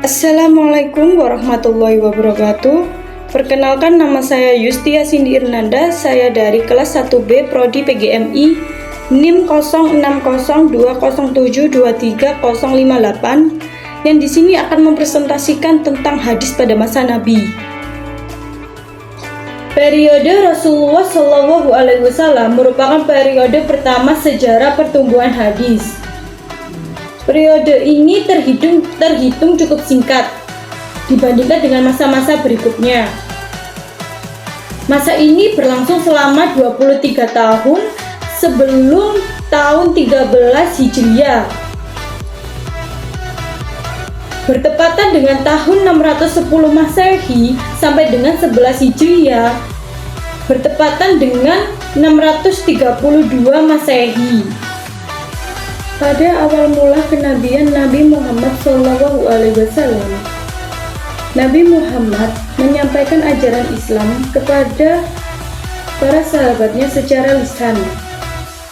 Assalamualaikum warahmatullahi wabarakatuh. Perkenalkan, nama saya Yustia Cindy Irnanda. Saya dari kelas 1B Prodi PGMI NIM 0602072358 yang di sini akan mempresentasikan tentang hadis pada masa Nabi. Periode Rasulullah Shallallahu Alaihi Wasallam merupakan periode pertama sejarah pertumbuhan hadis. Periode ini terhitung cukup singkat dibandingkan dengan masa-masa berikutnya. Masa ini berlangsung selama 23 tahun sebelum tahun 13 Hijriah. Bertepatan dengan tahun 610 Masehi sampai dengan 11 Hijriah, bertepatan dengan 632 Masehi. Pada awal mula kenabian Nabi Muhammad SAW, Nabi Muhammad menyampaikan ajaran Islam kepada para sahabatnya secara lisan.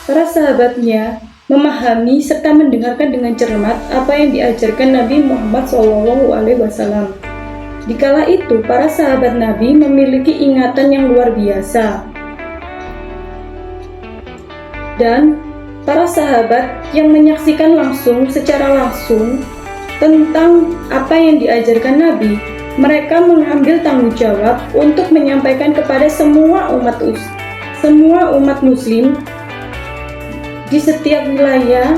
Para sahabatnya memahami serta mendengarkan dengan cermat apa yang diajarkan Nabi Muhammad SAW. Dikala itu, para sahabat Nabi memiliki ingatan yang luar biasa. Dan para sahabat yang menyaksikan secara langsung tentang apa yang diajarkan Nabi, mereka mengambil tanggung jawab untuk menyampaikan kepada semua umat muslim di setiap wilayah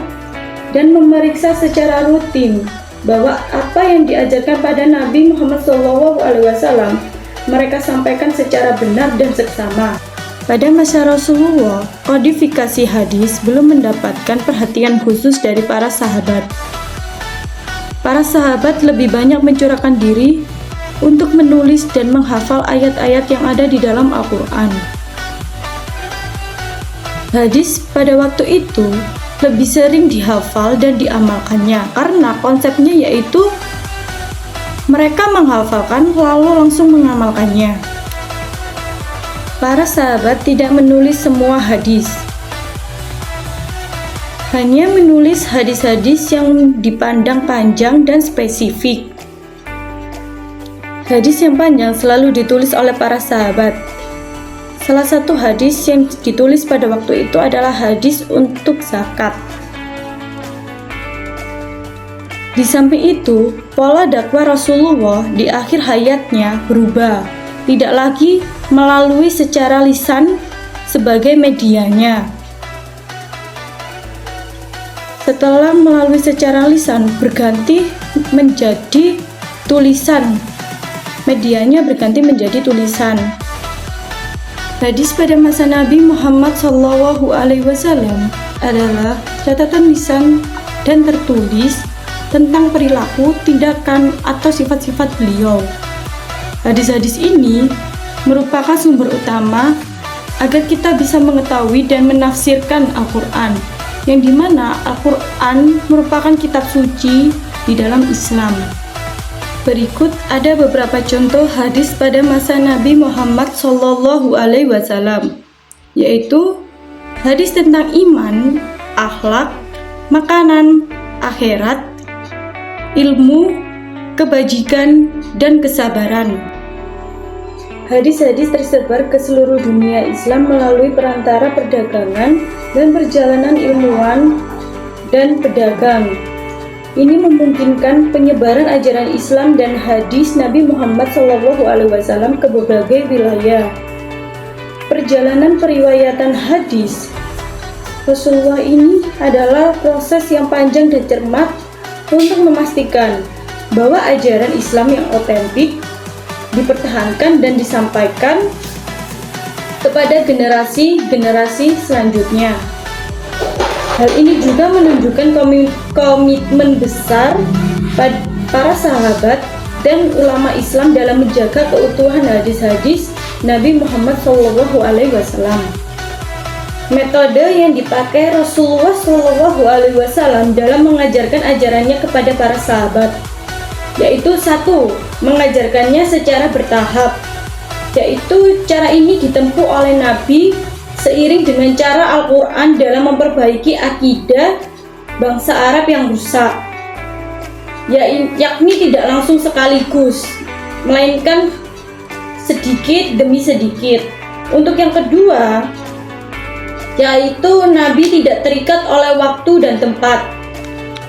dan memeriksa secara rutin bahwa apa yang diajarkan pada Nabi Muhammad SAW mereka sampaikan secara benar dan seksama. Pada masa Rasulullah, kodifikasi hadis belum mendapatkan perhatian khusus dari para sahabat. Para sahabat lebih banyak mencurahkan diri untuk menulis dan menghafal ayat-ayat yang ada di dalam Al-Quran. Hadis pada waktu itu lebih sering dihafal dan diamalkannya karena konsepnya yaitu mereka menghafalkan lalu langsung mengamalkannya. Para sahabat tidak menulis semua hadis, hanya menulis hadis-hadis yang dipandang panjang dan spesifik. Hadis yang panjang selalu ditulis oleh para sahabat. Salah satu hadis yang ditulis pada waktu itu adalah hadis untuk zakat. Di samping itu, pola dakwah Rasulullah di akhir hayatnya berubah, tidak lagi melalui secara lisan sebagai medianya. Setelah melalui secara lisan berganti menjadi tulisan. Medianya berganti menjadi tulisan. Hadis pada masa Nabi Muhammad SAW adalah catatan lisan dan tertulis tentang perilaku, tindakan, atau sifat-sifat beliau. Hadis-hadis ini merupakan sumber utama agar kita bisa mengetahui dan menafsirkan Al-Quran, yang dimana Al-Quran merupakan kitab suci di dalam Islam. Berikut ada beberapa contoh hadis pada masa Nabi Muhammad SAW, yaitu hadis tentang iman, akhlak, makanan, akhirat, ilmu, kebajikan, dan kesabaran. Hadis-hadis tersebar ke seluruh dunia Islam melalui perantara perdagangan dan perjalanan ilmuwan dan pedagang. Ini memungkinkan penyebaran ajaran Islam dan hadis Nabi Muhammad SAW ke berbagai wilayah. Perjalanan periwayatan hadis Rasulullah ini adalah proses yang panjang dan cermat untuk memastikan bahwa ajaran Islam yang otentik dipertahankan dan disampaikan kepada generasi-generasi selanjutnya. Hal ini juga menunjukkan komitmen besar para sahabat dan ulama Islam dalam menjaga keutuhan hadis-hadis Nabi Muhammad SAW. Metode yang dipakai Rasulullah SAW dalam mengajarkan ajarannya kepada para sahabat, yaitu 1. Mengajarkannya secara bertahap, yaitu cara ini ditempuh oleh Nabi seiring dengan cara Al-Quran dalam memperbaiki akidah bangsa Arab yang rusak. yakni tidak langsung sekaligus, melainkan sedikit demi sedikit. Untuk yang kedua, yaitu Nabi tidak terikat oleh waktu dan tempat,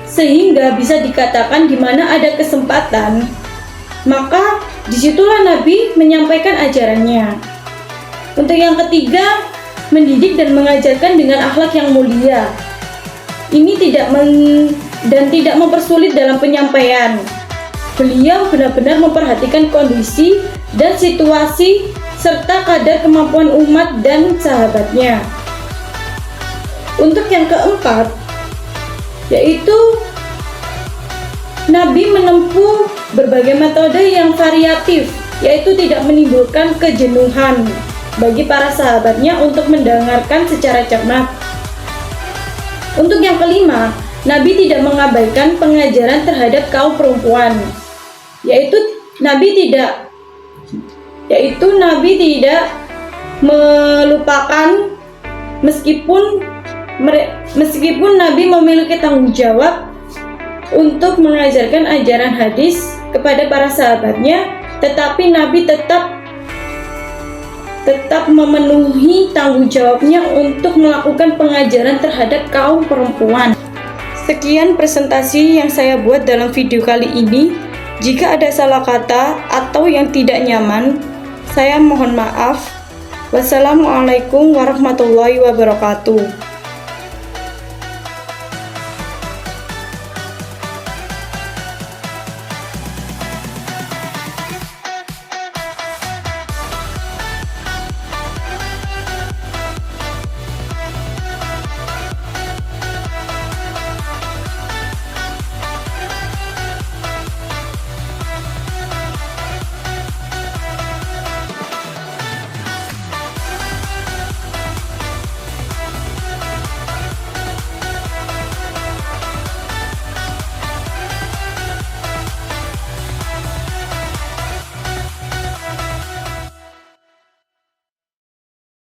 sehingga bisa dikatakan di mana ada kesempatan, maka disitulah Nabi menyampaikan ajarannya. Untuk yang ketiga, mendidik dan mengajarkan dengan akhlak yang mulia. Ini tidak mempersulit dalam penyampaian. Beliau benar-benar memperhatikan kondisi dan situasi serta kadar kemampuan umat dan sahabatnya. Untuk yang keempat, yaitu Nabi menempuh berbagai metode yang variatif, yaitu tidak menimbulkan kejenuhan bagi para sahabatnya untuk mendengarkan secara cermat. Untuk yang kelima, Nabi tidak mengabaikan pengajaran terhadap kaum perempuan, yaitu Nabi tidak melupakan meskipun Nabi memiliki tanggung jawab untuk mengajarkan ajaran hadis kepada para sahabatnya, tetapi Nabi tetap memenuhi tanggung jawabnya untuk melakukan pengajaran terhadap kaum perempuan. Sekian presentasi yang saya buat dalam video kali ini. Jika ada salah kata atau yang tidak nyaman, saya mohon maaf. Wassalamualaikum warahmatullahi wabarakatuh.